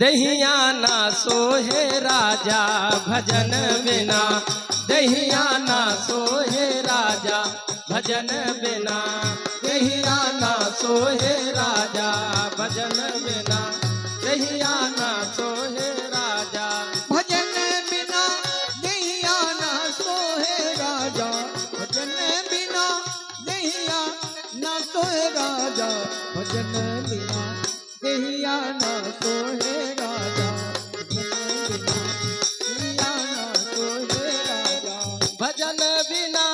दहिया ना सोहे राजा भजन बिना, दहिया ना सोहे राजा भजन बिना, दहिया ना सोहे राजा भजन बिना, दहिया ना सोहे राजा भजन बिना, दहिया ना सोहे राजा भजन बिना, दहिया ना सोहे राजा भजन बिना, दहिया ना सोहे राजा भजन बिना, दहिया ना सोहे राजा भजन बिना,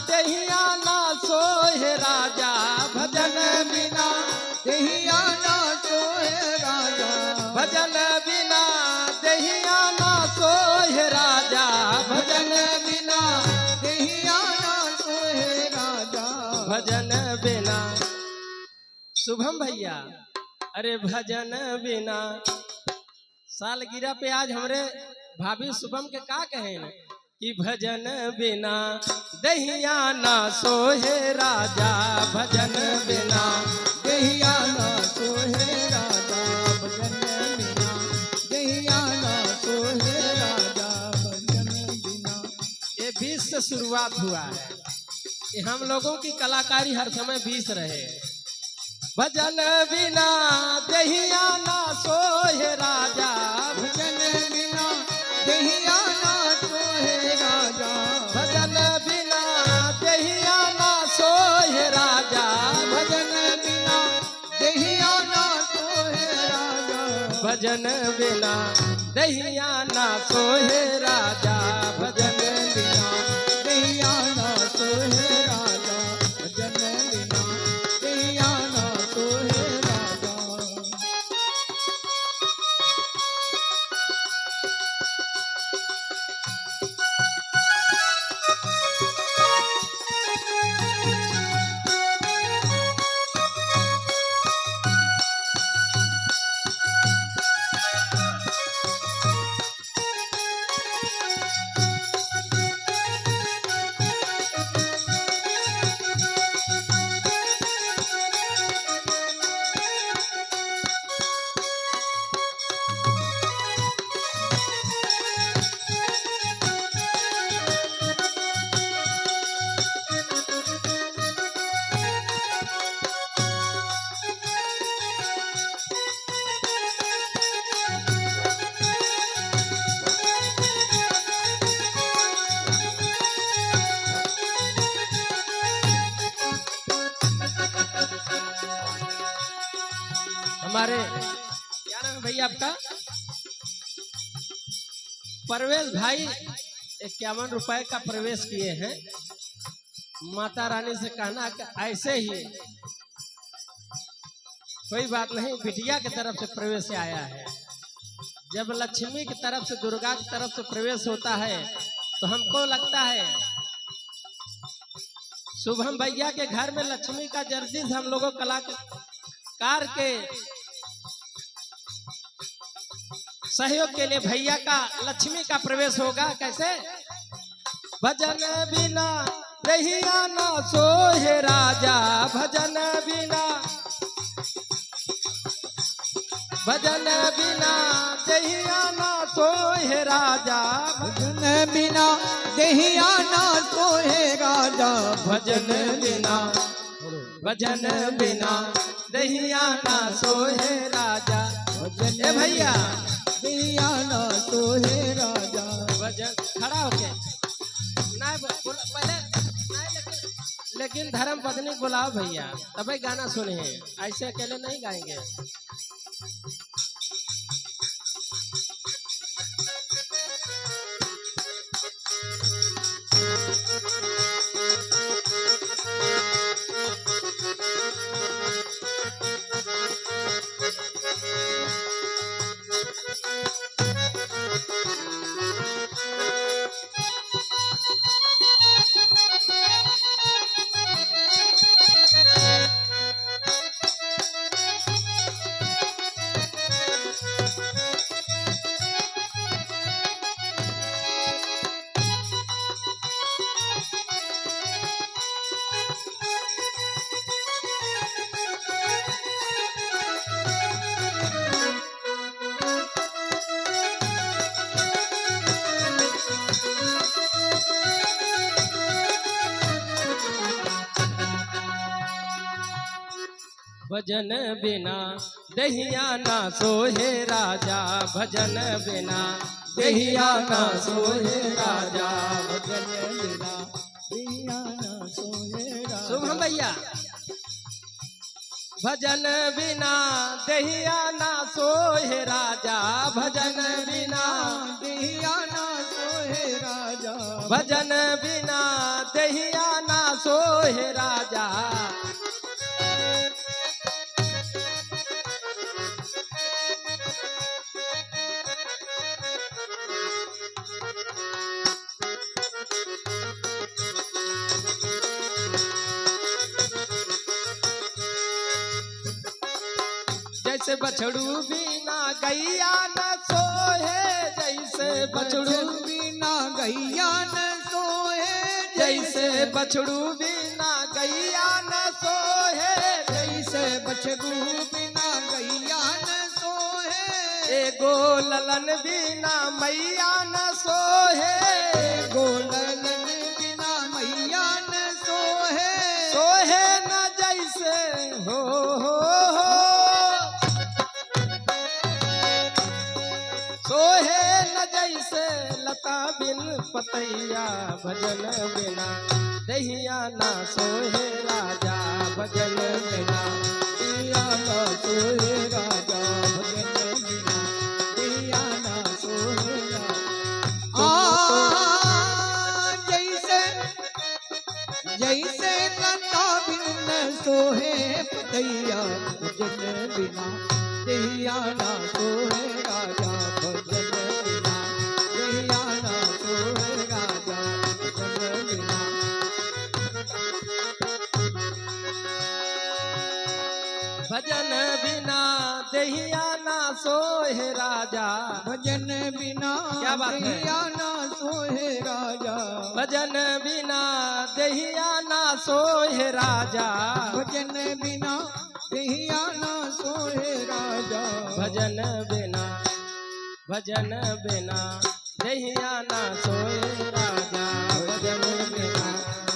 दहिया ना सोहे राजा भजन बिना, दहिया ना सोहे राजा भजन बिना, दहिया ना सोहे राजा भजन बिना, दहिया ना सोहे राजा भजन बिना। शुभम भैया, अरे भजन बिना सालगिरह पे आज हमरे भाभी शुभम के का कहे कि भजन बिना दहिया ना सोहे राजा भजन बिना, दहिया ना सोहे राजा भजन बिना, दहिया ना सोहे राजा भजन बिना। ये 20 से शुरुआत हुआ है कि हम लोगों की कलाकारी हर समय 20 रहे। भजन बिना दहिया ना सोहे राजा भजन बिना, दहिया ना सोहे राजा भजन बिना दहिया ना सोहे राजा भजन बिना, दहिया ना सोहे राजा भजन बिना दहिया ना सोहे राजा भजन बिना, दहिया ना सोहे राजा भजन बिना, दहिया ना सोहे राजा। हमारे क्या नाम है भैया आपका? परवेश भाई 51 रुपए का प्रवेश किए हैं। माता रानी से कहना कि ऐसे ही कोई बात नहीं, बिटिया की तरफ से प्रवेश आया है। जब लक्ष्मी की तरफ से, दुर्गा की तरफ से प्रवेश होता है तो हमको लगता है शुभम भैया के घर में लक्ष्मी का जर्दी हम लोगों कलाकार के सहयोग के लिए भैया का लक्ष्मी का प्रवेश होगा। कैसे? भजन बिना दहिया ना सोहे राजा भजन बिना, भजन बिना दहिया ना सोहे राजा भजन बिना, दहिया ना सोहे राजा भजन बिना, भजन बिना दहिया ना सोहे राजा भजन ए भैया दहिया ना सोहे राजा। भजन खड़ा होके नहीं पहले नहीं, लेकिन धर्म पत्नी बुलाओ भैया तभी गाना सुने, ऐसे अकेले नहीं गाएंगे। भजन बिना दहिया ना सोहे राजा, भजन बिना दहिया ना सोहे राजा। भजन बिना दहिया ना सोहे राजा। शुभम भैया, भजन बिना दहिया ना सोहे राजा, भजन बिना दहिया ना सोहे राजा। भजन बिना दहिया ना सोहे राजा। जैसे बछड़ू बिना गैया न सोहे, जैसे बछड़ू बिना गैया न सोहे, जैसे बछड़ू बिना गैया न सोहे, जैसे बछड़ू बिना गैया न सोहे। एगो ललन बिना मैया न सोहे, एगो ललन बिना मैया न सोहे। सोहे न जैसे हो सोहे न जैसे लता बिन पतैया, भजन बिना दहिया ना सोहे राजा, भजन बिना दहिया ना सोहे राजा। भजन बिना दहिया ना सोहे राजा। जैसे जैसे लता बिन सोहे पतैया, भजन बिना दहिया ना सोहे राजा। भजन बिना दहिया ना सोहे राजा। भजन बिना भजन बिना दहिया ना सोहे राजा, भजन बिना क्या बात है? दहिया ना सोहे राजा। भजन बिना दहिया ना सोहे राजा, भजन बिना दहिया ना सोहे राजा। भजन बिना भजन बिना दहिया ना सोहे राजा, भजन बिना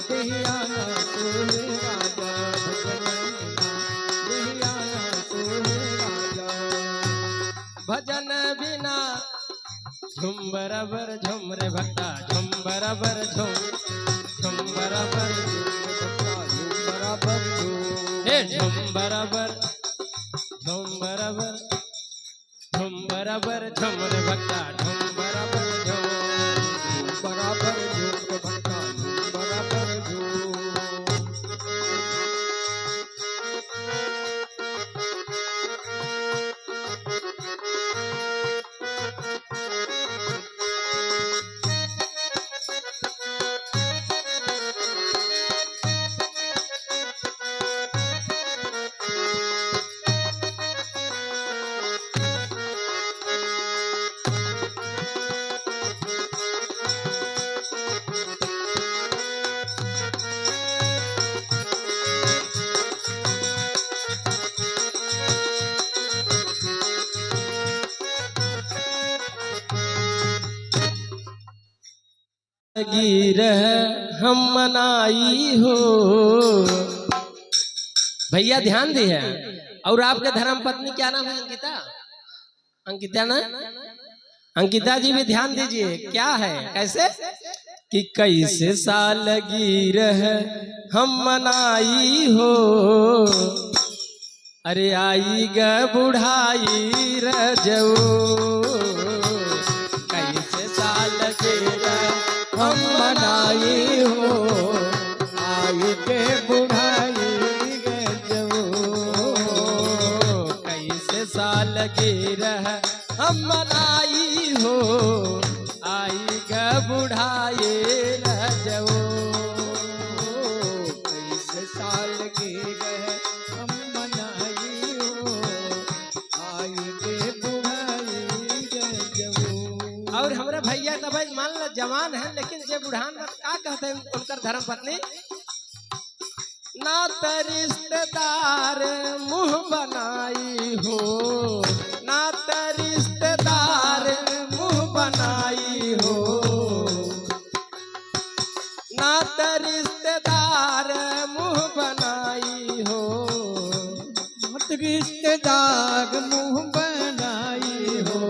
दहिया ना सोहे राजा। भजन बिना दहिया ना सोहे राजा। भजन बिना झुम बराबर झुम रे भक्ता, झुम बराबर झुम, झुम बराबर बराबर जो हे झुम बराबर झुम बराबर झुम बराबर झुम रे भक्ता, झुम बराबर झुम। बराबर जो भक्ता बराबर जो। गिर हम मनाई हो। भैया ध्यान दिए। और आपके धर्म पत्नी क्या नाम है? अंकिता। अंकिता ना? अंकिता जी भी ध्यान दीजिए। क्या है? कैसे कि कैसे सालगिर है हम मनाई हो, अरे आई ग बुढ़ाई रजऊ, कैसे सालगिर हम मनाई हो, आई के बुढ़ाई गजो। कैसे सालगिर हम मनाई हो, आई ग बुढ़ाई रजऊ। कैसे साल के गए हम मनाई हो, आई के बुढ़ाई गजो। और हमारे भैया तो भाई मान लो जवान है, लेकिन जे बुढ़ान मत का कहते हैं उनकर धर्म पत्नी? ना त रिश्तेदार मुंह बनाई हो, ना त रिश्तेदार मुंह बनाई हो, ना त रिश्तेदार मुंह बनाई हो। दाग मुँह बनाई हो।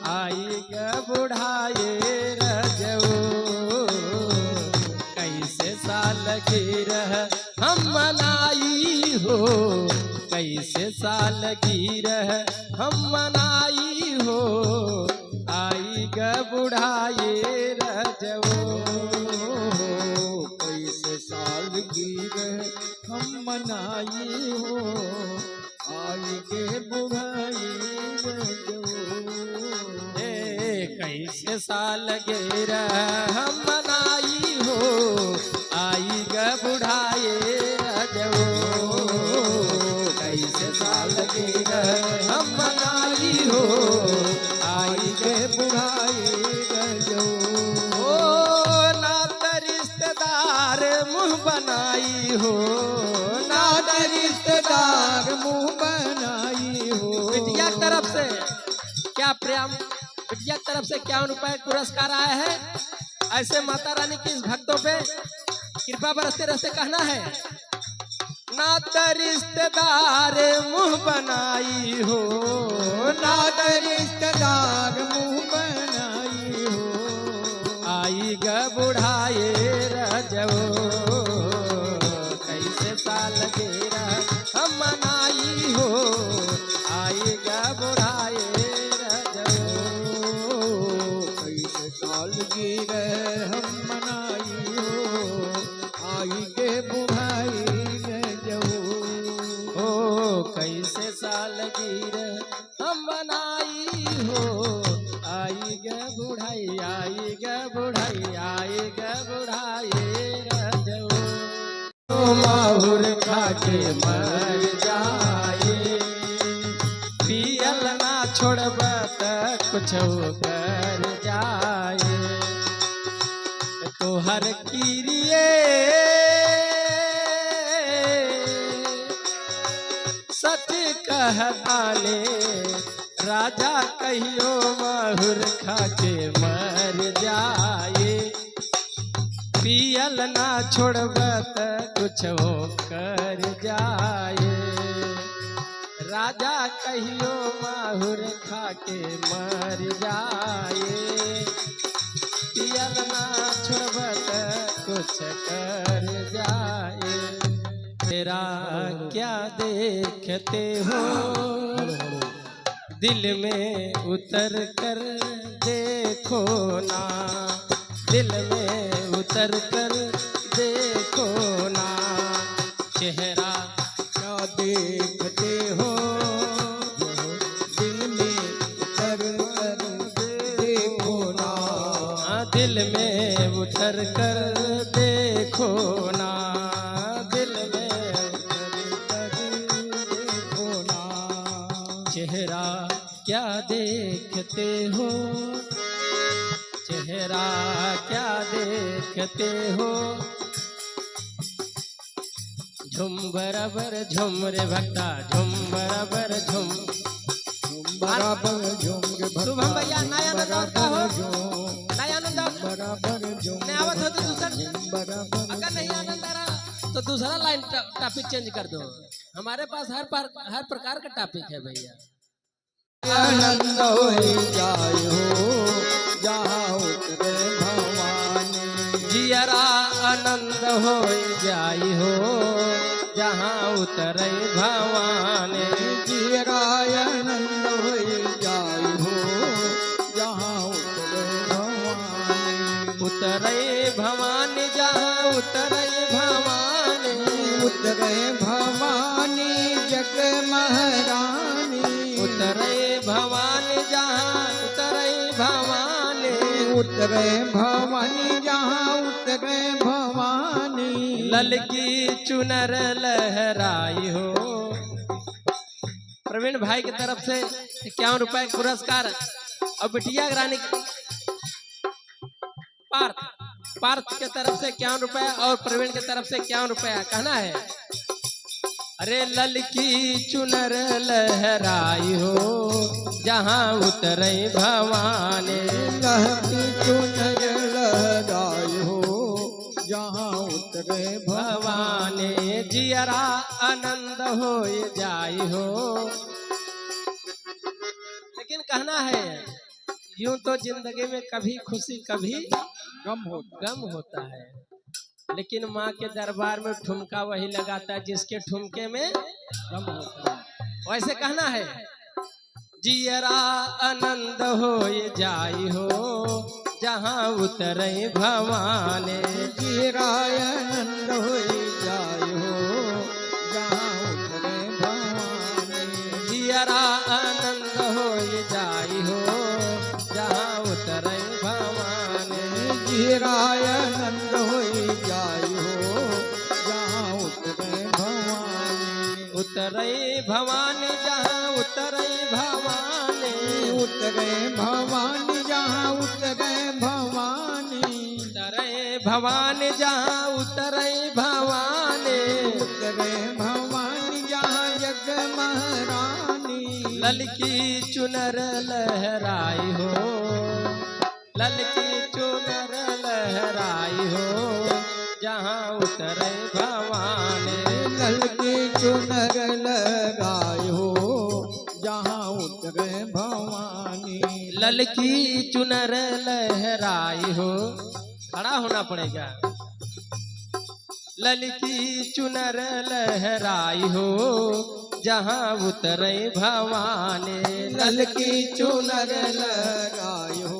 आई ग बुढ़ाए रजऊ कैसे साल गिरह हम मनाई हो, कैसे साल गिरह हम मनाई हो। आई ग बुढ़ाए रजऊ कैसे साल गिरह हम मनाई हो। आएंगे बुढ़ाई कैसे साल गिरह हम मनाई हो। आई ग बुढ़ाए रजऊ कैसे साल गिरह हम मनाई हो। आई ग बुढ़ाई रजो। ओ नात रिश्तेदार मुँह बनाई हो, नात रिश्तेदार मुँह बनाई हो। बिटिया की तरफ से क्या प्रेम, बिटिया की तरफ से 51 रुपए पुरस्कार आया है। ऐसे माता रानी की इस भक्तों पे कृपा बरसते रहते कहना है। नात रिश्तेदार मुँह बनाई हो, नात रिश्तेदार मुँह बनाई हो। आई ग बुढ़ाए रजऊ कैसे साल गिरह हम मनाई हो। आई ग बुढ़ाए रजऊ कैसे साल गिरह हम मनाई हो। आएंगे बुढ़ाई रजो। ओ कैसे साल गिरह हम मनाई हो। आई ग बुढ़ाई, आई ग बुढ़ाई, आई ग बुढ़ाई रजऊ माहुर खाके मर जाए। पियल ना छोड़ब त कुछ कर जाए। तोहर किरिए सच कहताने राजा कहियो माहुर खाके मर जाए। पियल ना छोड़ब त कुछ कर जाए। राजा कहियो माहुर खाके मर जाए। पियल ना छोड़ब त कुछ कर जाए। तेरा क्या देखते हो दिल में उतर कर देखो ना, दिल में उतर कर देखो ना। चेहरा क्या देखते हो दिल में उतर कर देखो ना। दिल में उतर कर देखो ना, दिल में उतर कर देखो ना। चेहरा क्या देखते हो, चेहरा क्या देखते हो। झुम बराबर झुम रे भक्ता, झुम बराबर झुम। बराबर झूम रे भक्ता, शुभम भैया नया नंबर का हो, झूम नया नंबर बराबर झूम नहीं आवत हो तो दूसरा, बराबर। अगर नहीं आनंद आ रहा तो दूसरा लाइन टॉपिक चेंज कर दो। हमारे पास हर प्रकार का टॉपिक है भैया। आनंद हो जाए हो जहाँ उतरे भवानी। जियरा आनंद हो जाई हो जहाँ उतरे भवानी। जियरा आनंद हो जाए हो जहाँ उतरे भवानी। उतरे भवानी जहाँ उतरे भवानी। उतरे भवानी जग महारानी। उतरे भवानी जहाँ उतरे भवानी। उतरे भवानी जहाँ उतरे भवानी। ललकी चुनर लहराई हो। प्रवीण भाई की तरफ से 51 रुपए पुरस्कार। और बिटिया रानी पार्थ के तरफ से 51 रुपए और प्रवीण की तरफ से 51 रुपया। कहना है अरे ललकी चुनर लहराई हो जहाँ उतरे भवानी। लहकी चुनर लहराई हो जहाँ उतरे उतरे भवानी जियरा आनंद हो जाई हो। लेकिन कहना है यूं तो जिंदगी में कभी खुशी कभी गम होता है, लेकिन माँ के दरबार में ठुमका वही लगाता है जिसके ठुमके में गम होता है। वैसे कहना है जियरा आनंद हो जाई हो जहाँ उतरे भवानी जियरा आनंद हो जाई हो जहाँ उतरे भवानी। जियरा आनंद हो जाई हो जहाँ उतरे भवानी जियरा आनंद हो जाई हो जहाँ उतरे भवानी। उतरे भवानी जहाँ उतरे भवानी उतरे भवानी जहाँ उतरे भवानी। उतरे भवानी जहाँ उतरे भवानी उतरे भवानी जहाँ जग महारानी। ललकी चुनर लहराई हो ललकी चुनर लहराई हो जहाँ उतरे भवानी ललकी चुनर लगाई हो जहाँ उतरे भवानी। ललकी चुनर लहराई हो, खड़ा होना पड़ेगा। ललकी चुनर लहराई हो जहाँ उतरे भवानी ललकी चुनर लगाई हो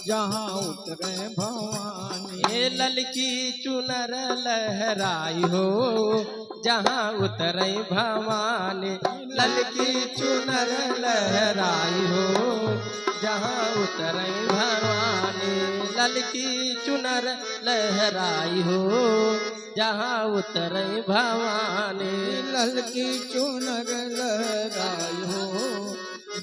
जहाँ उतरे भवानी। ये ललकी चुनर लहराई हो जहाँ उतरे भवानी ललकी चुनर लहराई हो जहाँ उतरे भवानी ललकी चुनर लहराई हो जहाँ उतरे भवानी ललकी चुनर लगाई हो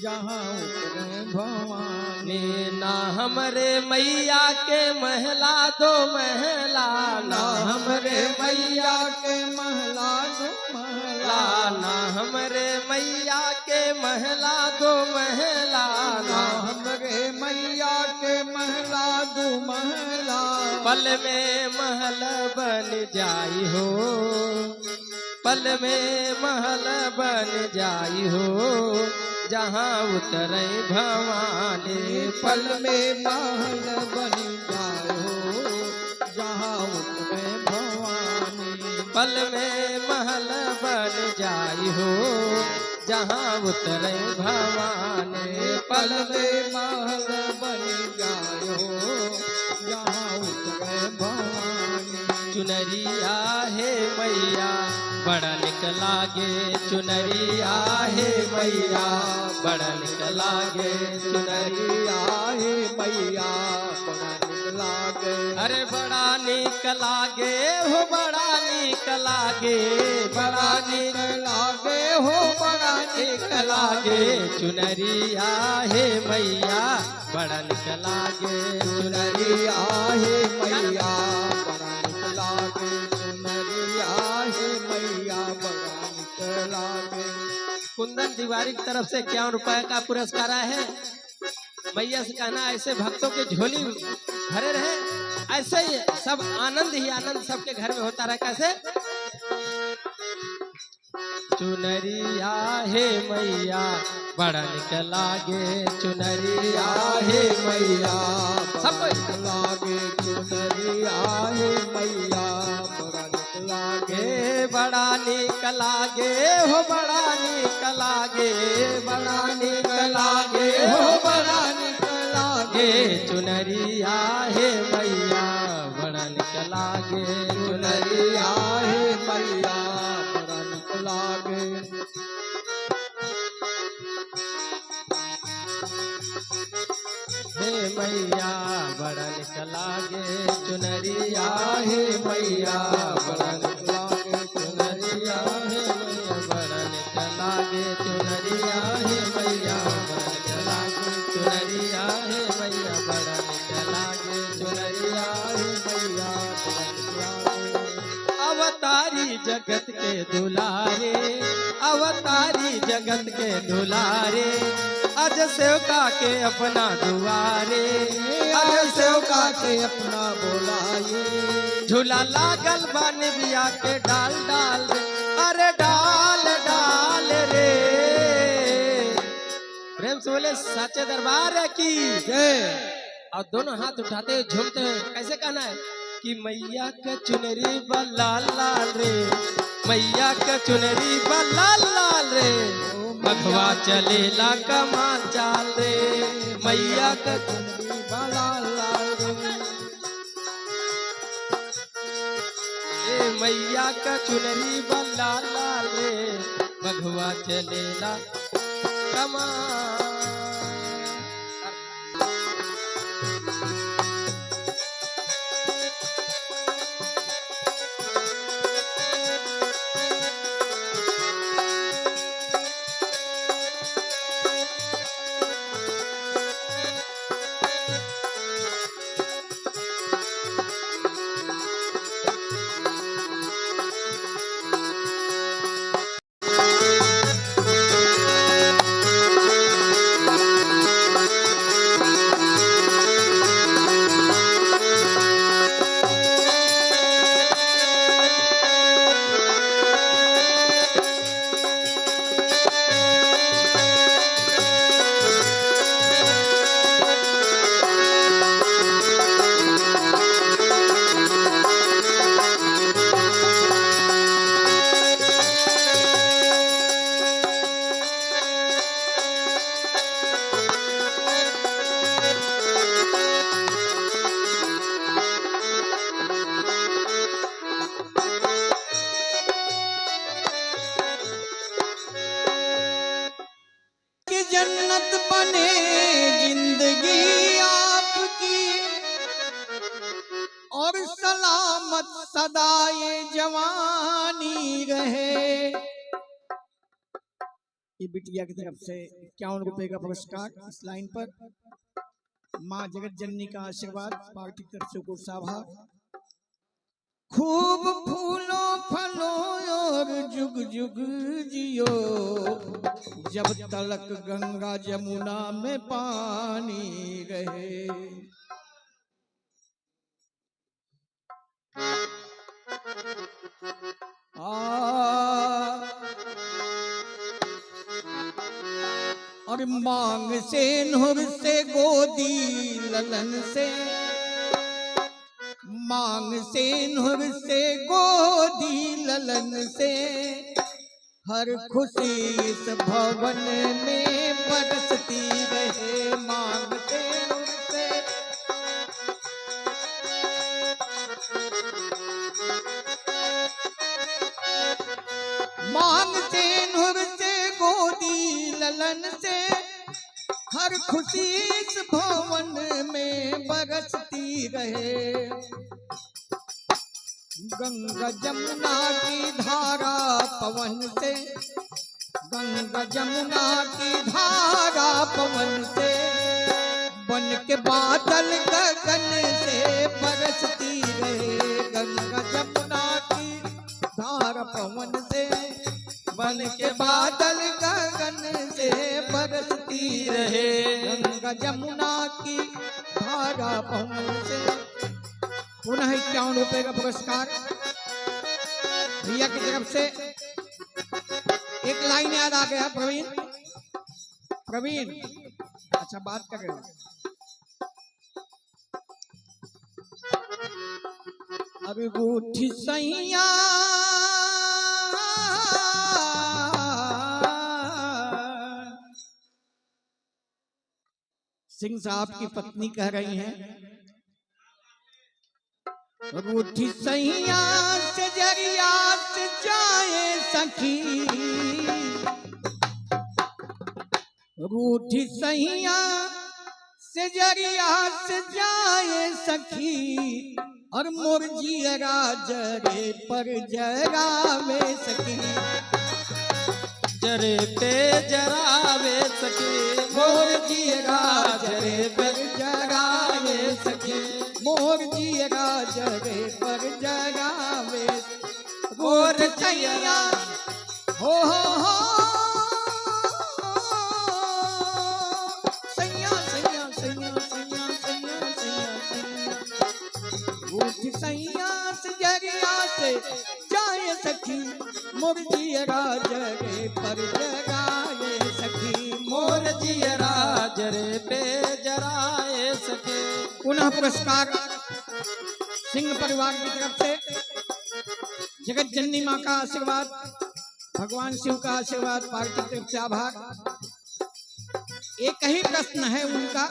जहाँ उतरे भवानी। ना हमरे मैया के महला दो महला ना हमरे मैया के महला दो महला। ना हमरे मैया के महला दो महला ना हमरे मैया के महला दो महला। पल में महल बन जाई हो पल में महल बन जाई हो जहाँ उतरे भवानी पल में महल बन जाए हो जहाँ उतरे भवानी। पल में महल बन जाई हो जहाँ उतरे भवानी पल में महल बन जाए हो जहाँ उतरे भवानी। चुनरिया है मैया बड़ा निक लागे चुनरिया है मैया बड़ा निक लागे चुनरिया आहे मैया बड़ा निक लागे। अरे बड़ा निक लागे हो बड़ा निक लागे बड़ा निक लागे हो बड़ा निक लागे चुनरिया है मैया बड़ा निक लागे चुनरिया आहे मैया बड़ा निक लागे। चुनरिया आहे मैया बड़ा निक लागे। कुंदन तिवारी की तरफ से 51 रुपए का पुरस्कार है। मैया से कहना ऐसे भक्तों की झोली भरे रहे, ऐसे ही सब आनंद ही आनंद सबके घर में होता रहे। कैसे चुनरिया है मैया बड़ा निक लागे चुनरिया है मैया सब कोई लागे। चुनरिया आहे मैया बड़ा निक लागे। बड़ा निक लागे हो बड़ा निक लागे बड़ा निक लागे हो बड़ा निक लागे चुनरिया है मैया बड़ा निक लागे चुनरिया आहे मैया बड़ा निक लागे। हे मैया बड़ा निक लागे चुनरिया आहे मैया बड़ा निक लागे। चुनरिया है मैया बड़ा निक लागे चुनरिया है मैया बड़ा निक लागे चुनरिया है मैया बड़ा निक लागे चुनरिया है मैया बड़ा निक लागे। अवतारी जगत के दुलारे अवतारी जगत के दुलारे, अज सेवका के अपना दुआरे, आज सेवका के अपना बोलाए। झूला लागल बन बिया के डाल डाल रे, अरे डाल डाल रे। प्रेम से बोले सच्चे दरबार की जय। और दोनों हाथ उठाते हुए झूमते हुए कैसे कहना है कि मैया के चुनरी लाल लाल रे, मैया के चुनरी लाल लाल रे, बघवा चलेला कमाल चाल रे, मैया के चुनरी लाल लाल रे। ए मैया के चुनरी लाल लाल रे, बघवा चलेला कमाल। जन्नत बने जिंदगी आपकी, और सलामत सदा ये जवानी रहे। ये बिटिया की तरफ से 51 रुपए का पुरस्कार इस लाइन पर। माँ जगत जननी का आशीर्वाद, पार्टी की तरफ से कुछ आभार। खूब फूलो फलो और जुग जुग जियो, जब तलक गंगा जमुना में पानी रहे। और मांग से नूर से गोदी ललन से, मांग से नूर से गोदी ललन से, हर खुशी इस भवन में बरसती रहे। मांग से नूर से, मांग से नूर से गोदी ललन से, हर खुशी इस भवन में बरसती रहे। गंगा जमुना की धारा पवन से, गंगा जमुना की धारा पवन से, बन के बादल गगन से बरसती रहे। गंगा जमुना की धारा पवन से, बन के बादल गगन से बरसती रहे। गंगा जमुना की धारा पवन से। पुनः 51 रुपए का पुरस्कार भैया की तरफ से। एक लाइन याद आ गया प्रवीण, प्रवीण अच्छा बात कर रहे हो। अभी बूठी सैया सिंह साहब की पत्नी कह रही हैं, रूठी सैया से जरिया से जाए सखी, रूठी सैया से जरिया से जाए सखी, और मुर्जिया जरे पर जरावे सखी, जरे पे जरावे सखी, मुर्जिया जरे पर जरावे सखी, मुर्जिया जरे पर जरावे। गोर छैया हो जाए सखी मोर जियरा जरे पर जगाए सखी मोर जियरा जरे पे जराए सके। पुनः पुरस्कार सिंह परिवार की तरफ से जगत जननी माँ का आशीर्वाद, भगवान शिव का आशीर्वाद, पार्टी की तरफ से आभार। एक ही प्रश्न है उनका,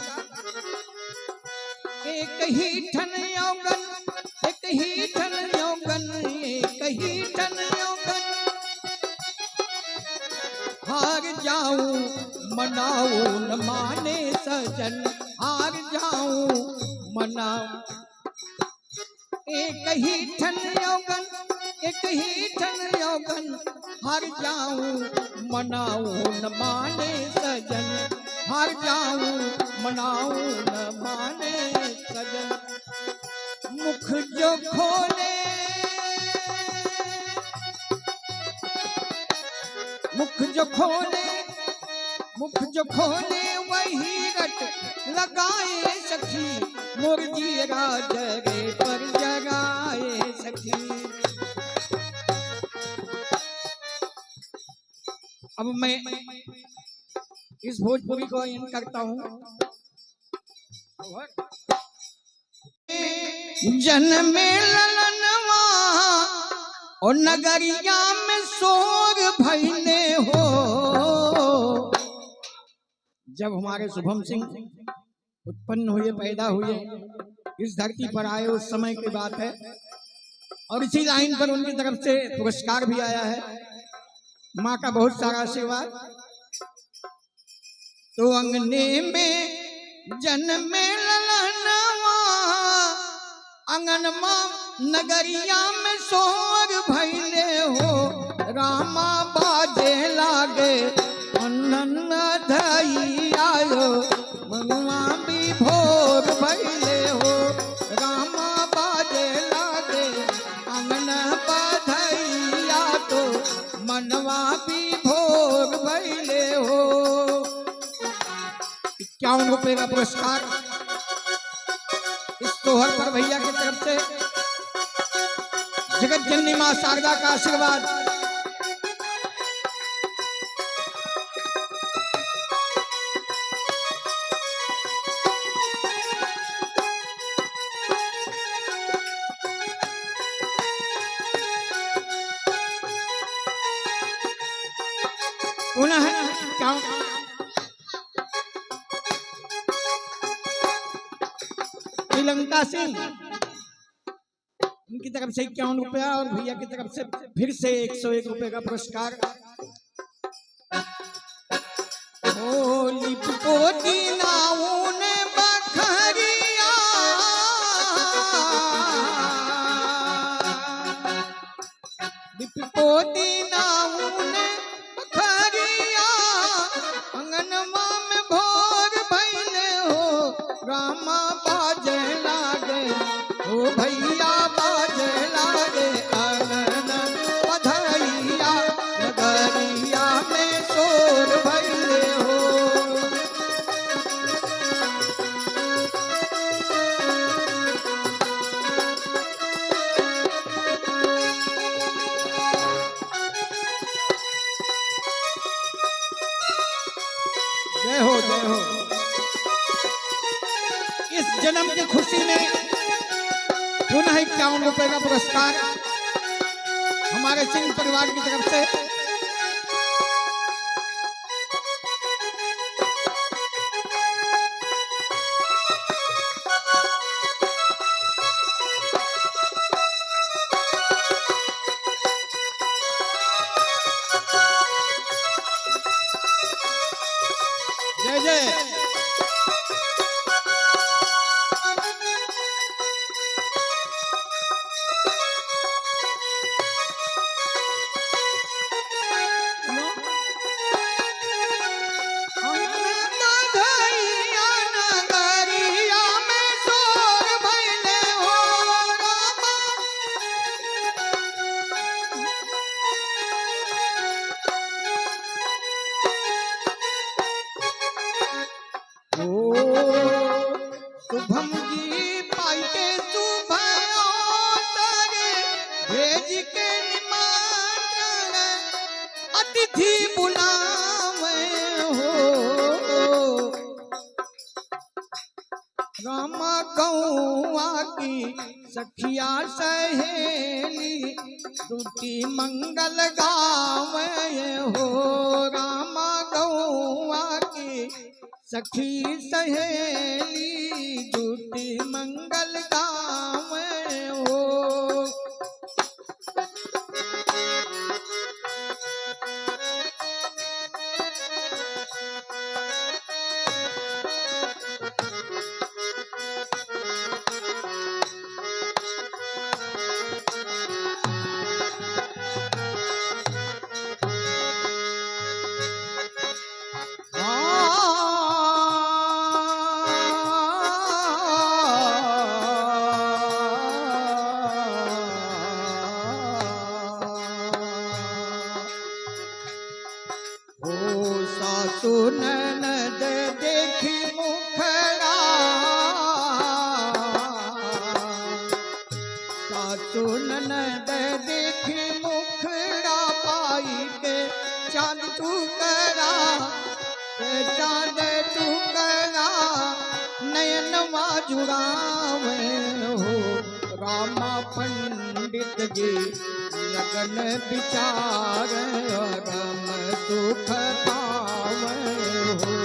एक ही ठन यौवन, एक ही ठन यौवन, एक ही ठन यौवन, हार जाऊं मनाओ न माने सजन, हार जाऊं मनाओ। एक ही ठन यौवन, एक ही ठन यौवन, हार जाऊं मनाओ न माने सजन, हार जाऊं मनाओ न माने सजन। मुख जो खोले, मुख जो खोले, मुख जो खोले वही रट लगाए सखी मोर जियरा जरे पर जगाए सखी। अब मैं इस भोजपुरी को इन करता हूँ। जन्मे ललनवा और नगरिया में शोर भइले हो। जब हमारे शुभम सिंह उत्पन्न हुए, पैदा हुए, इस धरती पर आए, उस समय की बात है। और इसी लाइन पर उनकी तरफ से पुरस्कार भी आया है, माँ का बहुत सारा आशीर्वाद। तो अंगने में जन्मे ललनवा, अंगनमा नगरिया में शोर भइले हो। रामा बाजे लागे अनन धई आयो, मनुआ भी भोर भइले हो। रामा बाजे लागे अंगन बधैया, तो मनवा भी भोर भइले हो। 51 रुपए का पुरस्कार इस तोहर पर भैया की तरफ से, जगत जननी मां शारदा का आशीर्वाद। पुनः क्या श्रीलंका सिंह, उनकी तरफ से 51 रुपया और भैया की तरफ से फिर से 101 रुपए का पुरस्कार। होली पोती नाऊन बखरिया, पोती नाऊन बखरिया, अंगनमा में भोर भइले हो। रामा बाजे लागे ओ भैया, बाजे लागे अंगन बधैया, नगरिया में शोर भइले हो। जय हो, जय हो। इस जन्म की खुशी में पुनः 51 रुपए का पुरस्कार हमारे सिंह परिवार की तरफ से। जय जय। शुभम जी पाई के शुभ अवसर भेज रामा गौआ की सखिया सहेली टूटी मंगल गावे हो। रामा गौआ की सखी सहेली टूटी मंगल गावे हो। सासु ननद देखी मुखड़ा, सासु ननद देखी मुखड़ा पाई के चांद टुकड़ा, चांद टुकड़ा नयनवा जुड़ावे हो। रामा पंडित जी लगन विचार रम सुख पावे हो।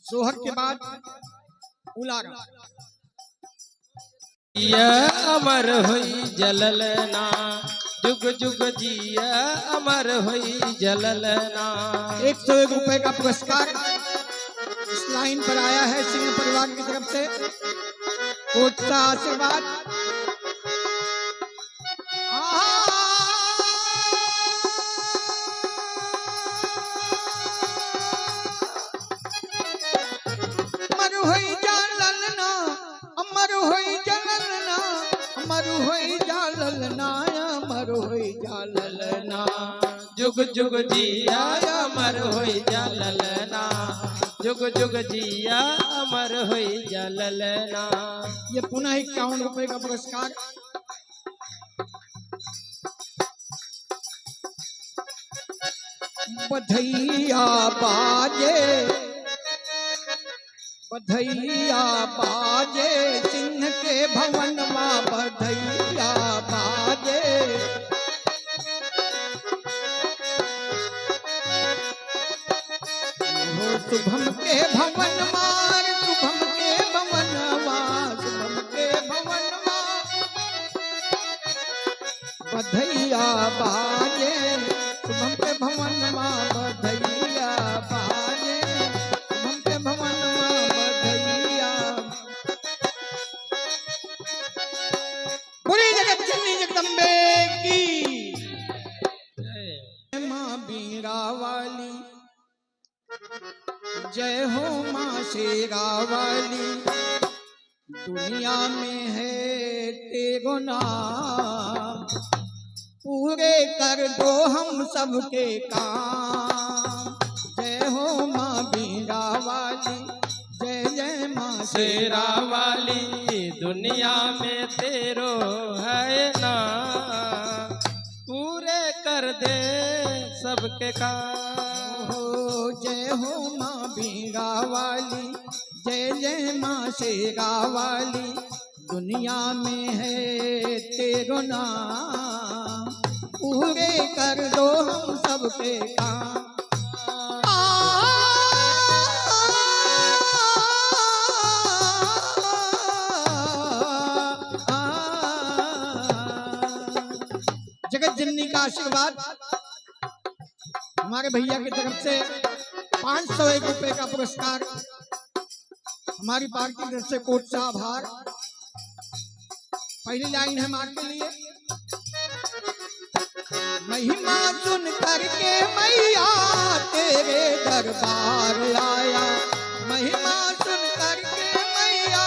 सोहर के बाद उलारा जिया अमर होई जललना, जुग जुग जिया अमर होई जललना। 101 रुपए का पुरस्कार इस लाइन पर आया है सिंह परिवार की तरफ से। कोट का आशीर्वाद। अमर होई जललना, अमर होई जललना, अमर होई जललना, अमर होई जललना। जुग जुग जिया अमर होई जललना, जुग जुग जिया अमर होई जललना। ये पुनः 51 रुपए का पुरस्कार। बधैया बाजे, बधैया बाजे सिंह के भवन में, बधैया बाजे। हो शुभम के भवन मार, शुभम के भवन मार, शुभम के भवन मार बधैया बाजे। शुभम के भवन मार बधैया बाजे, शुभम के भवन मार बधैया। पूरी जगत जननी जगदम्बे की माँ बीरा वाली, जय हो माँ शेरा वाली। दुनिया में है तेरो नाम, पूरे कर दो हम सबके काम। जय हो माँ बीरा वाली, जय जय माँ शेरा वाली। दुनिया में तेरो है ना, पूरे कर दे सबके काम। हो जय हो माँ बीरा वाली, जय जय माँ शेरा वाली। दुनिया में है तेरो नाम, पूरे कर दो हम सबके काम। जगत जननी का आशीर्वाद हमारे भैया की तरफ से 501 रुपए का पुरस्कार, हमारी पार्टी की तरफ से कोट सा आभार। पहली लाइन है मार के लिए। महिमा सुन करके मैया तेरे दरबार आया, महिमा सुन करके मैया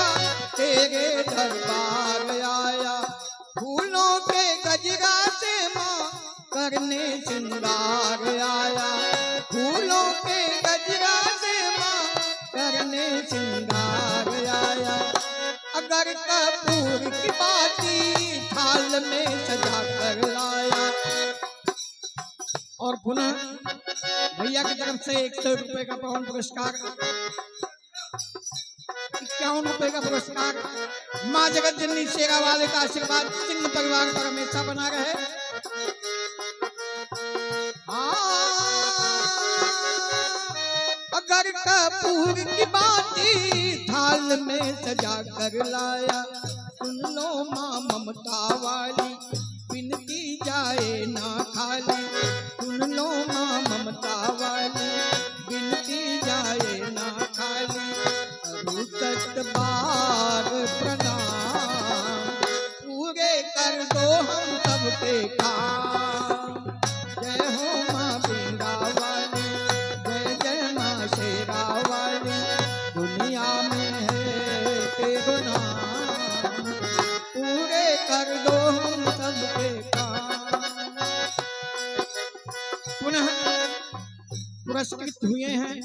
तेरे दरबार आया। फूलों के गजरा से माँ करने श्रृंगार आया, फूलों के गजरा से माँ करने श्रृंगार अगर कपूर की बाती थाल में सजा कर लाया। और पुनः भैया की तरफ से 100 रुपए का पवन पुरस्कार, 51 रुपए का पुरस्कार। माँ जगत जननी शेरा वाले का आशीर्वाद सिंह परिवार पर हमेशा बना रहे। अगर कपूर की बाती थाल में सजा कर लाया, सुन लो माँ ममता वाली बिनती जाए ना खाली। सुन लो माँ ममता वाली बिनती जाए ना खाली। अरु सत बार प्रणाम पूरे कर दो हम सबके काम। जय हो माँ बीड़ा वाली, जय जय माँ शेरा वाली। दुनिया में है तेरो नाम, पूरे कर दो हम सबके काम। पुनः पुरस्कृत हुए हैं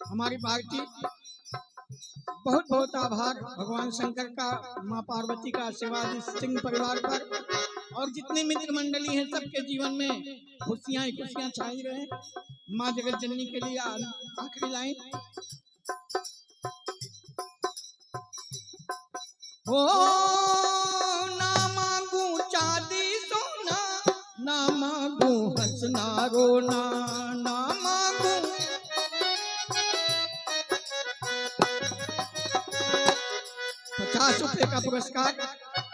हमारी पार्टी। बहुत बहुत आभार भगवान शंकर का, माँ पार्वती का आशीर्वाद इस सिंह परिवार पर। और जितने मित्र मंडली हैं सबके जीवन में खुशियां ही खुशियां छाई रहे। माँ जगत जननी के लिए आखिरी लाइन। ओ ना मांगू चांदी सोना, ना मांगू हंसना रोना, ना मांगू 50 रुपए का पुरस्कार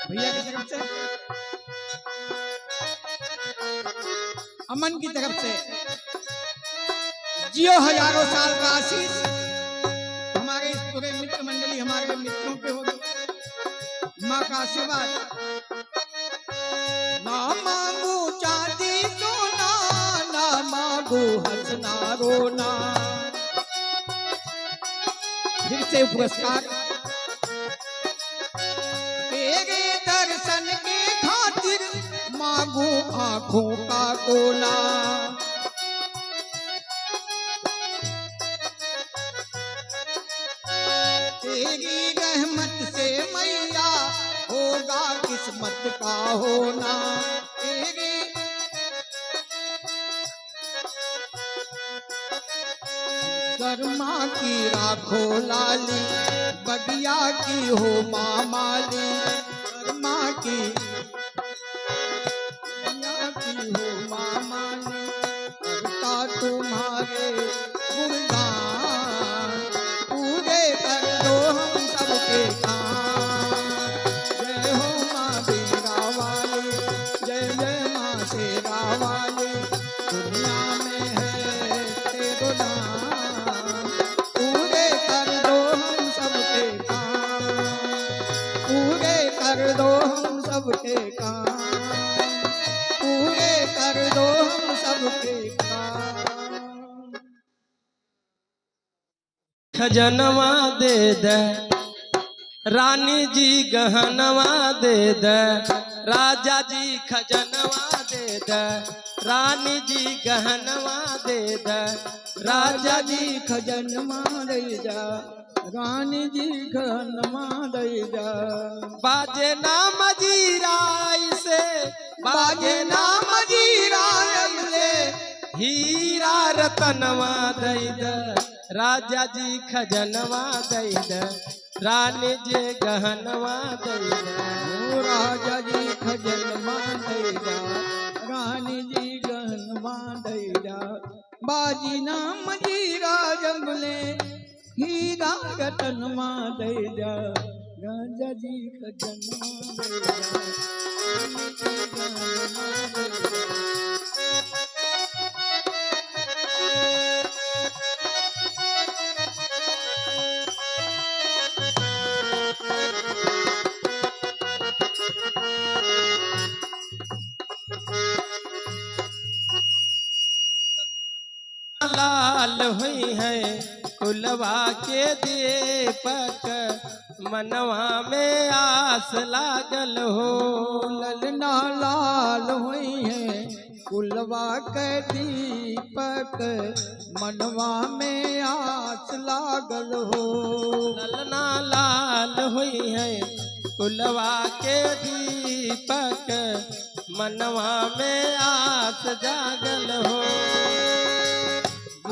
भैया की तरफ से, अमन की तरफ से। जियो हजारों साल का आशीष हमारे इस पूरे मित्र मंडली, हमारे मित्रों पे होगी। माँ का आशीर्वाद। ना मांगू चांदी सोना, ना मांगू हंसना रोना। फिर से पुरस्कार। तेरे दर्शन के खातिर मांगू आंखों का कोना। तेरी रहमत से मैया होगा किस्मत का होना। तेरी शर्मा की राखो लाली, बगिया की हो माँ माली। शर्मा की हो माँ माली, करता तुम्हारे गुणगान। पूरे कर दो हम सबके काम। जय हो माँ बीड़ा वाली, जय जय माँ शेरा वाली। दुनिया में है तेरो नाम, पूरे कर दो हम सबके काम। पूरे कर दो हम सबके काम, पूरे कर दो हम सबके काम। खजनवा दे दे रानी जी, गहनवा दे दे राजा जी। खजनवा दे दे रानी जी, गहनवा दे दे राजा जी। खजनवा दे जा, रानी जी खजनवा दे जा। बाजे ना मजीरा से, बाजे ना मजीरा से, हीरा रतनवा दे दे राजा जी। खजनवा दे दे रानी जी, गहनवा दे दे। ओ राजा जी खजनवा दे जा, रानी जी गहनवा दे जा। बाजी ना मजीरा जंगले, हीरा रतनवा दे जा। राजा जी खजनवा दे जा, रानी जी गहनवा दे जा। लाल हुई है कुलवा के दीपक, मनवा में आस लागल हो। ललना लाल हुई है कुलवा के दीपक, मनवा में आस आस लागल हो। ललना लाल हुई है कुलवा के दीपक, मनवा में आस जागल हो।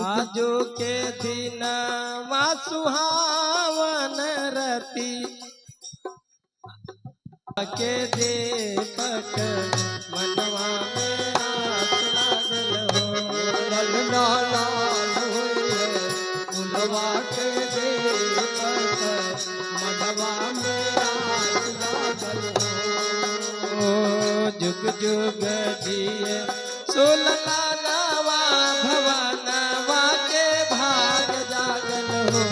आजो के दिन सुहावन रति के दीपक, मनवा में आस लागल हो। ललना लाल हुई है कुलवा के दीपक, मनवा में आस लागल हो। जुग जुग जिए सोलला नवा भवनवा के भाग जागल हो।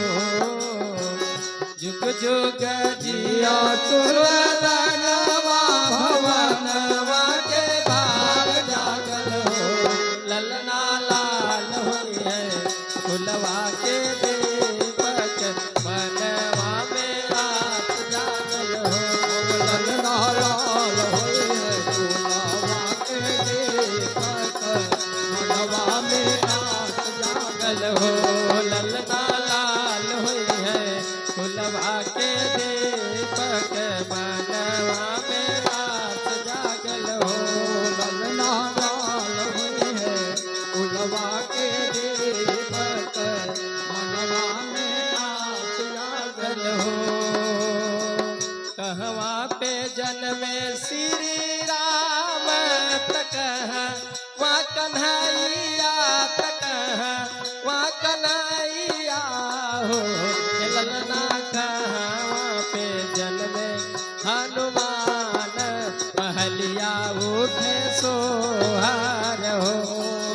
जुग जुग जिया सोलला नवा भवनवा के भाग जागल हो। ललना लाल हुई है कुलवा के दीपक, मनवा में आस जागल हो। ललना लाल हुई है कुलवा के दीपक, मनवा में आस जागल हो। ललना लाल हुई है कुलवा के दीपक, मनवा में आस जागल हो। ललना लाल हुई है कुलवा के दीपक, मनवा में आस जागल जागल हो। हो। कहवा पे जन्मे श्री राम तक, वहाँ कन्हैया तक, वहाँ कन्हैया हो। ललना कहवा पे जन्मे हनुमान, महलिया उठे सोहार हो।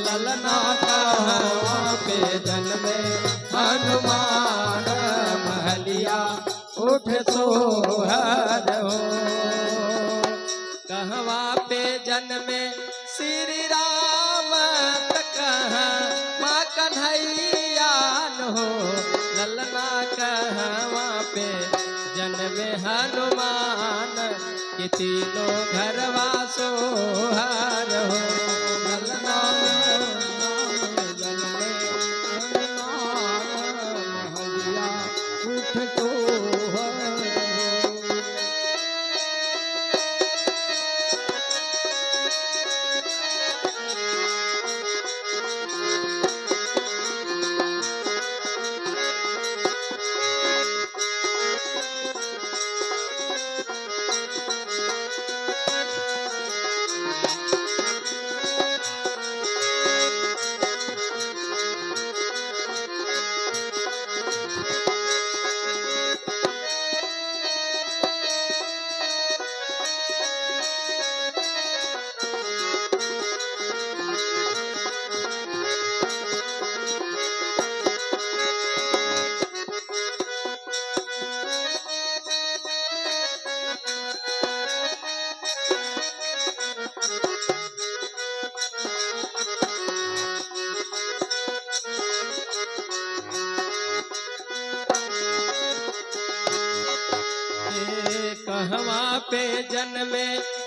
ललना कहवा पे जन्मे हनुमान, महलिया उठ सोहर हो। कहवा पे जन्मे श्री राम तक, माँ कन्हैया हो। ललना कहवा पे जन्मे हनुमान, कि तीनों घरवा सोहर हो। ललना जन्मे हनुमान, महलिया उठ सोहर हो। कहवा पे जन्मे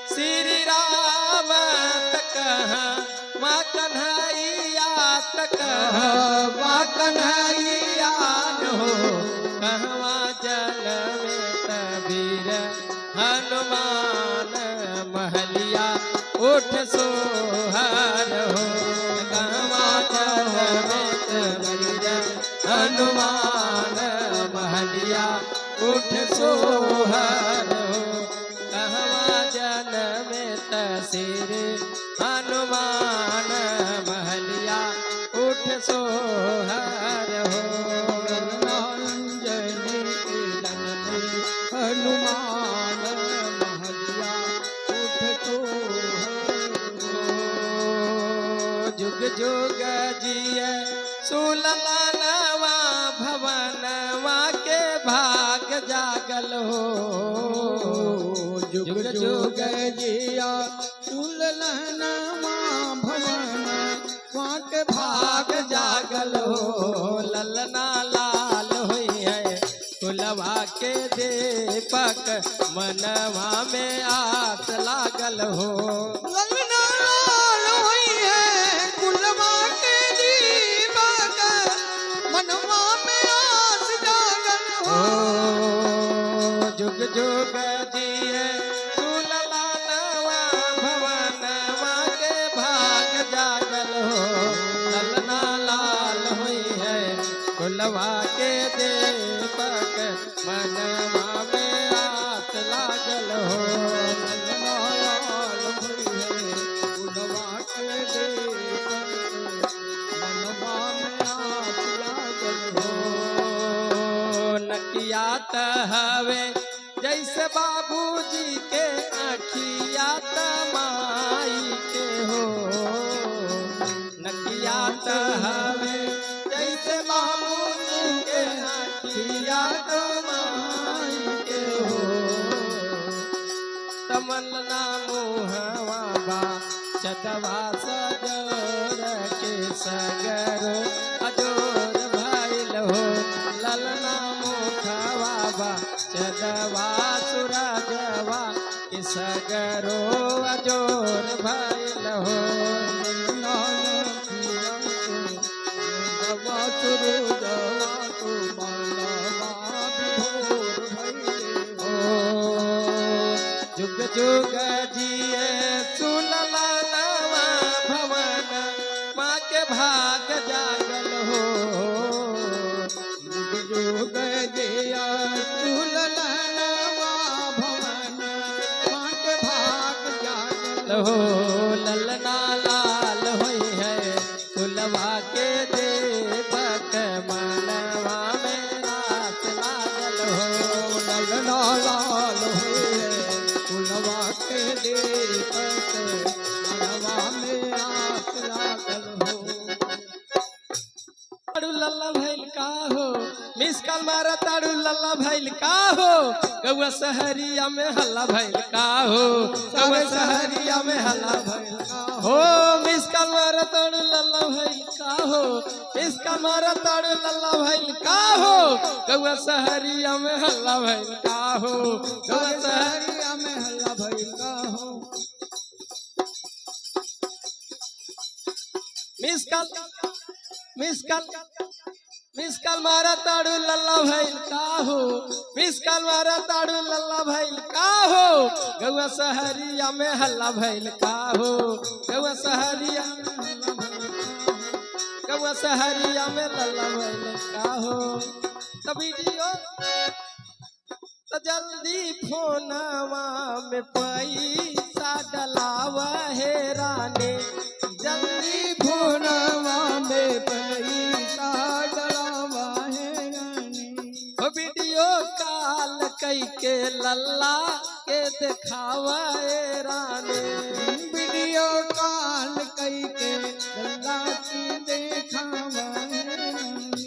श्री राम तक, माँ कन्हैया तक, माँ कन्हैया हो। कहवा जन्मे तबीर हनुमान, महलिया उठ सोहर हो। कहवा जन्मे तबीर हनुमान, महलिया उठ सोहर हो। कहवा जन्मे तसीरे हनुमान, महलिया उठ सोहर हो। अंजनी जन्मे हनुमान, महलिया उठ सोहर हो। जुग जुग जिए सुललनवा भवनवा के भाग जागल हो। जुग जुग जिया सुललनवा भवन, वहाँ के भाग जागल हो। ललना लाल हुई है कुलवा के दीपक, मनवा में आस लागल हो। ललना लाल हुई है कुलवा के दीपक, मनवा में जुग जिए सुलला नवा भवनवा के भाग जागल हो ललना लाल हुई है कुलवा के दीपक मनवा में आस लागल हो ललना लाल हुई है कुलवा के दीपक मनवा में आस लागल हो। नकिया हवे जैसे बाबूजी के अखिया माई के हो नकिया हवे जैसे बाबूजी के अखिया माई के हो तमन्ना मुहवा बा चदवा सजोर के सगरो अजोर भइल हो ललना मुखवा बा चदवा सुरजवा के सगरो अजोर भइल हो दवा सुरु दवा तू मनवा विभोर भइले ओ जुग जुग जिए सुलला नवा भवन माँ के भाग जागल हो जुग जुग जिया झूलनवा भवन माँ के भाग जागल हो ललना लाल हुई है कुलवा के देवक मनवा में रात लागल हो ललना लाल हुई है कुलवा के दीपक मनवा में आस लागल हो। ताड़ू लल्ला भैल का हो मिस कल मारा ताड़ू लल्ला भैल का हो गौआ सहरिया में हल्ला भैल का हो गौआ सहरिया में हल्ला भैल हो मिस कल मारा ताड़ू लल्ला भैल का हो मिस कल मारा ताड़ू लल्ला भैल का हो गौआ सहरिया में हल्ला भैल का हो गौआ सहरिया सहरिया में हल्ला भइल का हो मिस कल मारा ताड़ू लल्ला भैल का हो मिस कल मारा ताड़ू लल्ला भैल का हो गौआ सहरिया में हल्ला भैल का हो गौआ सहरिया में लल्ला भैल का हो तो वीडियो तो जल्दी फोनवा में पैसा डलावा हे रानी जल्दी फोनवा में पैसा डलावा है रानी ओ वीडियो कॉल कई के लल्ला के दिखावा ए रानी वीडियो कॉल कई के लल्ला की देखावा है रानी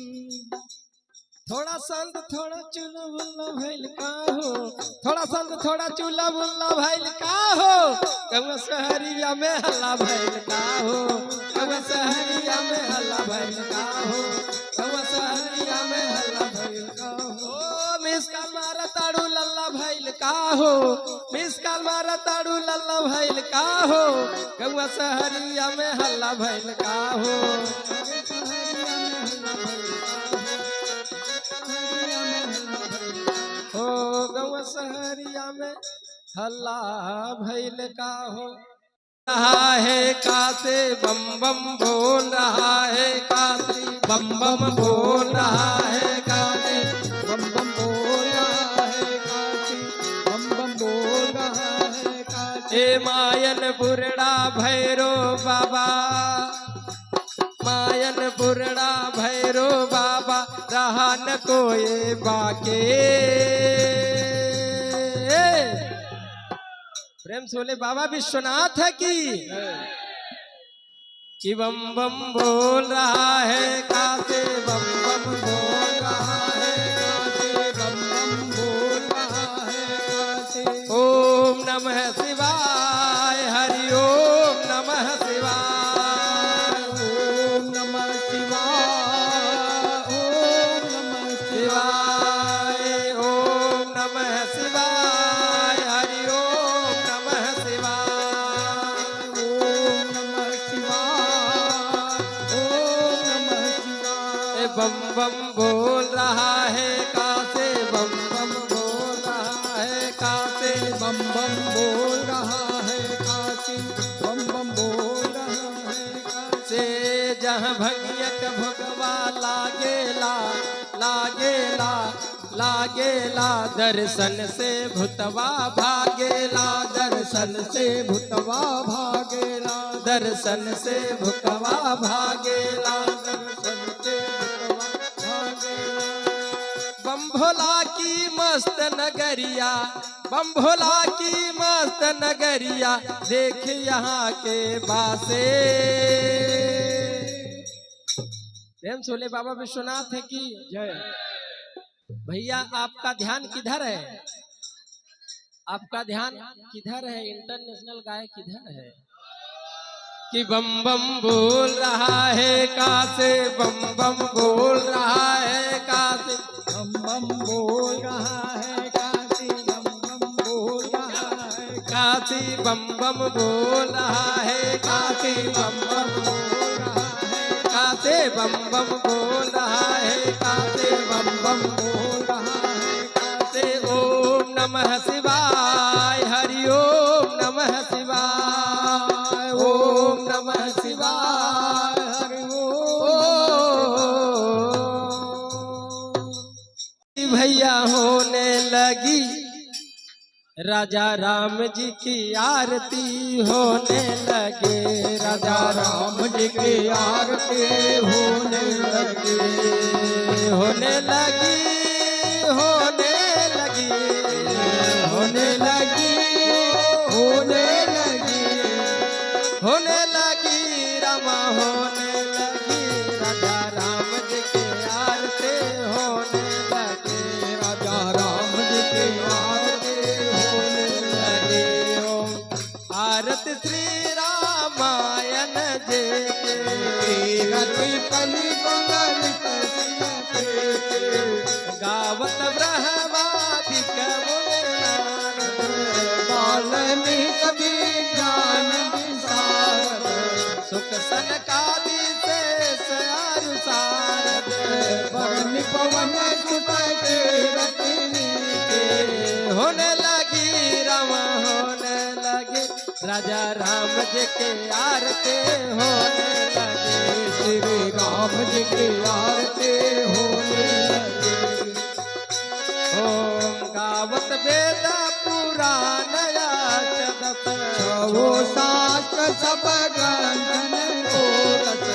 थोड़ा संत थोड़ा चूल्हा बुल्ला भैल का हो थोड़ा संत थोड़ा चूल्हा बुल्ला भैल का हो गौआ सहरिया में हल्ला भैल का हो गौआ सहरिया में हल्ला भैल का हो गौआ सहरिया में हल्ला भैल का हो मिस कल मारा ताड़ू लल्ला भैल का हो मिस कल मारा ताड़ू लल्ला भैल का हो गौआ सहरिया में हल्ला भैल का हो हो गौआ सहरिया में हल्ला भैल का हो रहा है कासे बम बम बोल रहा है काशी बम बम बोल रहा है काशी बम बम बोल रहा है काशी बम बम बोल रहा है काशी ए मायन बुरड़ा भैरो बाबा मायन बुरड़ा भैरो बाबा रहा न कोई बाके प्रेम से बोले बाबा विश्वनाथ है कि बम बम बोल रहा है कासे बम बम बोल रहा है कासे बम बम बोल रहा है काशी ओम नमः शिवाय हरि ओम नमः शिवाय ओम नमः शिवाय ओम नमः शिवाय शिवाय ओम नमः शिवाय हरि ओम नमः शिवाय ओम नमः शिवाय ओम नमः शिवाय बम बम बोल रहा है कासे बम बम बोल रहा है बम बम बोल रहा है काशी, बम बम बोल रहा है काशी। से जहाँ भंगियक भगवा लागेला लागेला लागेला, दर्शन से भूतवा भागेला, दर्शन से भूतवा भागेला, दर्शन से भूतवा भागेला, दर्शन से भूतवा भागेला। बम भोला की मस्त नगरिया, बम भोला की मस्त नगरिया, देख यहाँ के बासे। प्रेम सोले बाबा विश्वनाथ है की जय। भैया आपका ध्यान किधर है? आपका ध्यान किधर है? इंटरनेशनल गायक किधर है? कि बम बम बोल रहा है कासे, बम बम बोल रहा है कासे, बम बम बोल रहा है काशी, बम बम बोल रहा है काशी बम बम बोल रहा है, काशी बम बम बोल रहा है, कासे बम बम बोल रहा है, कासे बम बम बोल रहा है कासे। ओम नमः शिवाय, हरि ओम नमः शिवाय, ओम नमः शिवाय, हरि ओम। भैया होने लगी राजा राम जी की आरती, होने लगे राजा राम जी की आरती, होने लगी, होने लगी, होने लगी, होने लगी, होने लगी, होने लगी रमा, होने लगी राजा राम जी की आरती, होने लगे राजा राम जी की आरती, आरती श्री रामायण जे के, रति कलि मंगल गावत ब्रह्मादिक मुनि नारद, वाल्मीकि कवि ज्ञान विशारद, सुख सनकादि शेष आरु सारद, पवन पवन सुत के रतनी के, होने लगी रमा, होने लगे राजा राम जी के आरती, होने लगे श्री राम जी की आरती होने लगी। ओम गावत वेद पुराण याचदत, छो शास्त्र सब ग्रंथन को रच,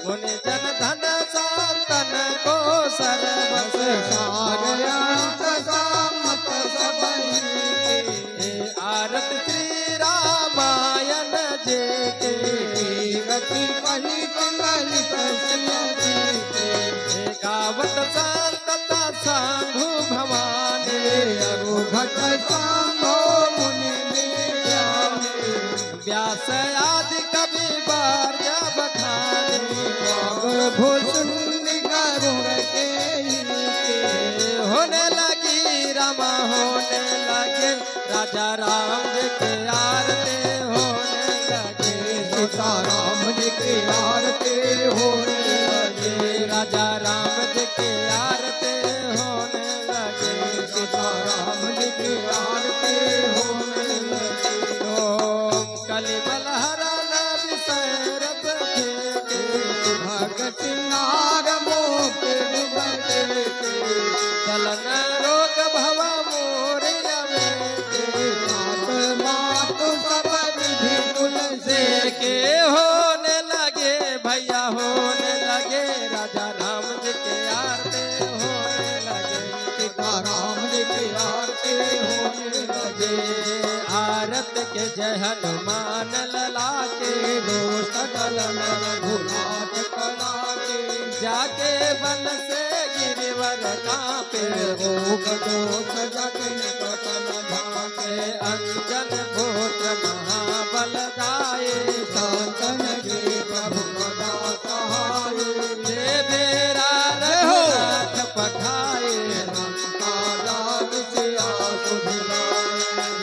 मुनि जन धन संतन को सर्वस सारयांश सामत सबहि के, आरती श्री रामायण जे के, रति कलि मंगल तस्मै के, गावत संतता सांघु भवानी, अरुघट सांभो मुनि विज्ञानी, व्यास आदि कवि बार्य बखानी, भूषुंडी गरुड़ के होने लगी रमा, होने लगे राजा राम जी के आरती, होने लगे सीताराम जी की आरती होने लगे, राजा राम जी के आरती, होने लगे सीताराम जी की आरती होने लगे। ओम कलिबल हरण विसरत फेंके, भगत नार मोक बदले के, चलन रोग भव मोरिया में के, मात सब विधि कुल से के होने लगे भैया, होने लगे राजा राम जी के आरती, होने लगे सीताराम जी की आरती होने लगे। आरत के जय हनुमान लला के, दोस्त कलन भुलात कला के, जाके बन से गिरवर कांपे, रोग दोष जग निकट न के अंजन पुत्र महाबल गाये, शांतन के प्रभु सदा सहाय, देवेरा रघुनाथ पठाए, लंका लाग से आसुधिलाए,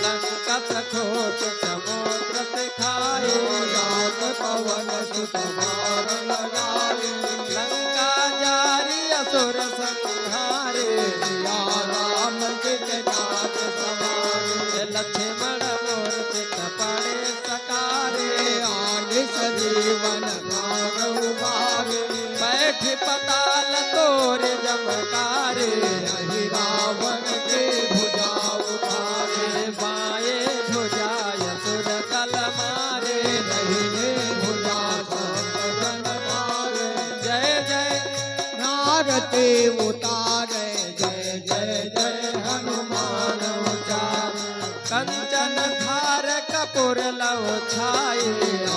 लंका सखोट समुद्र से खाए, जात पवन सुत बार लगाए, लंका जारी असुर संहारे, सिया राम के जात सवारे, लक्ष्मण मारे, यही रावण के भुजा उतारे, बाएं भुजा असुर दल मारे, दाहिने भुजा संत मारे, जय जय नारते उतारे, जय जय जय हनुमान उचारे, कंचन धार कपूर लव छाए,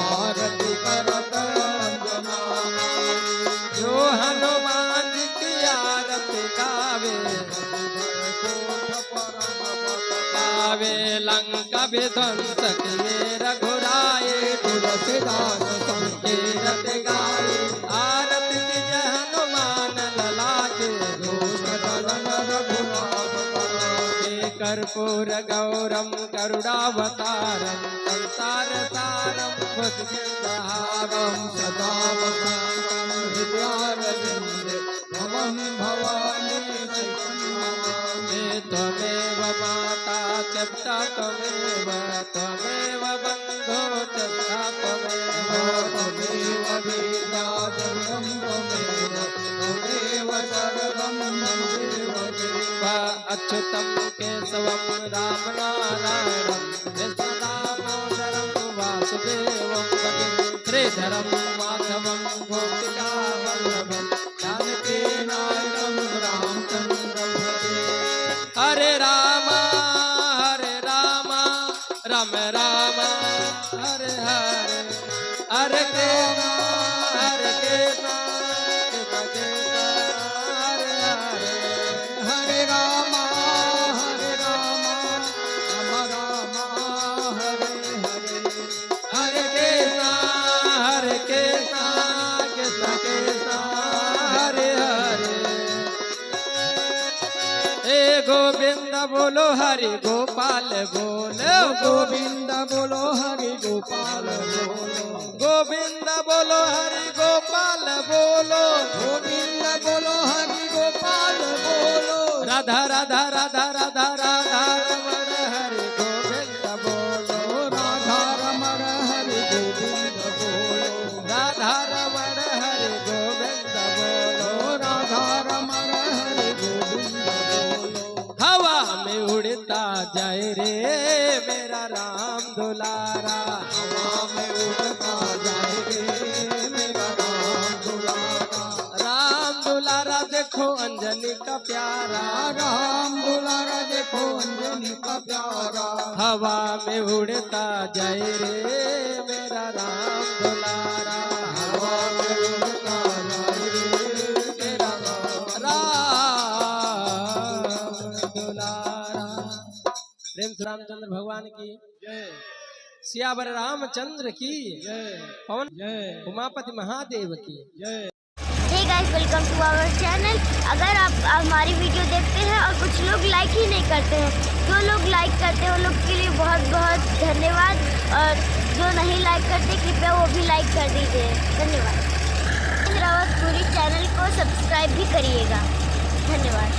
आरती करत अंजना, जो हनुमान जी की आरती गावे, गावे लंका विध्वंस किए रघुराए, तुलसीदास संकीरत गाए, आरती जय हनुमान लला के, दुष्ट दलन रघुनाथ परागे, कर्पूर गौरम करुणावतारम, संसार सारम भुजगेन्द्रहारम, सदा वसन्तं हृदयारविन्दे भवं भवानी सहितं नमामि। हे त्वमेव माता च पिता त्वमेव, त्वमेव बन्धो च सखा त्वमेव, त्वमेव विद्या जगतं त्वमेव, त्वमेव सर्वं मम देव। अच्युतं केशवं राम नारायणं, कृष्णदामोदरं वासुदेवं भजे, श्रीधरं माधवं गोपिका वल्लभं, जानकी नायकं रामचन्द्रं भजे। हरे राम राम राम हरे हरे, हरे कृष्ण हरे कृष्ण कृष्ण कृष्ण हरे हरे, हरे राम राम राम हरे हरे, हरे कृष्ण कृष्ण कृष्ण हरे हरे। हे गोविंद बोलो हरि गोपाल बोलो, गोविंद बोलो हरि गोपाल बोलो, गोविंद बोलो हरि गोपाल बोलो, गोविंद बोलो हरि गोपाल बोलो, राधा राधा राधा राधा राधा रमण हरि गोविंद बोलो, राधा रमण हरि गोविंद बोलो, राधा रमण हरि गोविंद बोलो, राधा रमण हरि गोविंद बोलो। हवा में उड़ता जाए रे मेरा राम दुलारा, हवा में उड़ता जाए रे मेरा राम दुलारा, राम दुलारा देखो अंजनी का प्यारा, राम दुलारा देखो अंजनी का प्यारा, हवा में उड़ता जाए रे मेरा राम दुलारा, हवा में उड़ता जाए रे मेरा राम दुलारा। प्रेम से रामचंद्र भगवान की जय सियावर रामचंद्र की जय पवन जय उमापति महादेव की जय। Hey guys, welcome to our channel. अगर आप हमारी वीडियो देखते हैं और कुछ लोग लाइक ही नहीं करते हैं, जो लोग लाइक करते हैं उन लोग के लिए बहुत बहुत धन्यवाद, और जो नहीं लाइक करते कृपया वो भी लाइक कर दीजिए। धन्यवाद। पूरी चैनल को सब्सक्राइब भी करिएगा। धन्यवाद।